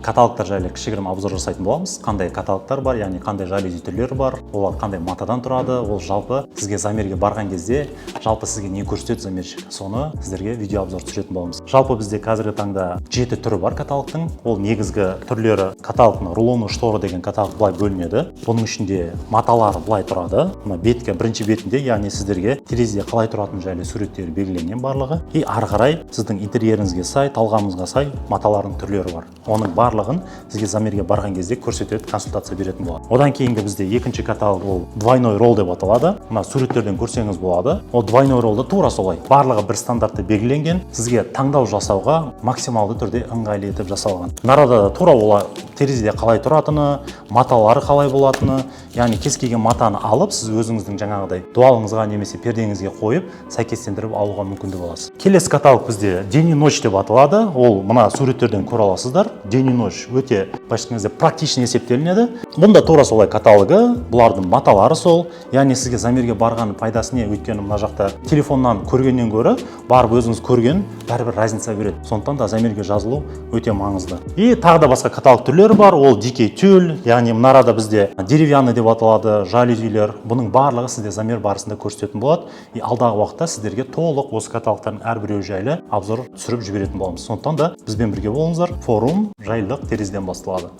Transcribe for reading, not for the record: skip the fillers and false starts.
каталогтар жайлы кішігірім обзор жасайтын боламыз. Қандай каталогтар бар, яғни қандай жалюзи түрлері бар, олар қандай матадан тұрады, ол жалпы сізге замерге барған кезде жалпы сізге не көрсетеді замерщик, соны сіздерге видео обзор түсіретін боламыз. Жалпы бізде қазіргі таңда 7 түрі бар каталогтың. Ол негізгі түрлері каталогтың рулоны шторы деген каталог былай бөлінеді. Бұның ішінде маталары былай тұрады. Мына бетке бірінші бетінде, яғни сіздерге терезеде қалай тұратын жайлы суреттері белгіленген барлығы. И ары қарай сіздің интерьеріңізге сай, талғамыңызға сай маталардың түрлері бар. Оның барлығын сізге замерге барған кезде көрсетеді, консультация беретін болады. Одан кейінгі бізде екінші каталог ол двойной ролл деп аталады. Мына суреттерден көрсеңіз болады. Ол двойной роллда тура солай. Барлығы бір стандартты белгіленген. Сізге таңдау жасауға максималды түрде ыңғайлы етіп жасалған. Нарада тура олай терезеде қалай тұратыны, маталары қалай болатыны, яғни кез келген матаны алып, сіз өзіңіздің жаңағыдай дуалыңызға немесе пердеңізге қойып, сәйкестендіріп алуға мүмкіндік боласыз. Келесі каталог бізде день и ночь деп аталады. Ол мына суреттерден көре аласыздар. День и ночь өте былайша практичный есептелінеді. Бұнда тура солай каталогы, бұлардың маталары сол. Яғни сізге замерге барған пайдасы не? Өйткені мына жақта телефоннан көргеннен гөрі барып өзіңіз көрген бәрібір разница береді. Сондықтан да замерге жазылу өте маңызды. И тағы да басқа каталог түрлері бар. Ол дикей тюль, яғни мынарада бізде деревянный деп аталады, жалюзилер. Бұның барлығы сізде замер барысында көрсететін болады. И алдағы уақытта сіздерге толық осы каталогтардың әрбіреуі жайлы обзор түсіріп жіберетін боламыз. Сондықтан да бізбен бірге болыңыздар. Форум жайлылық терезеден басталады.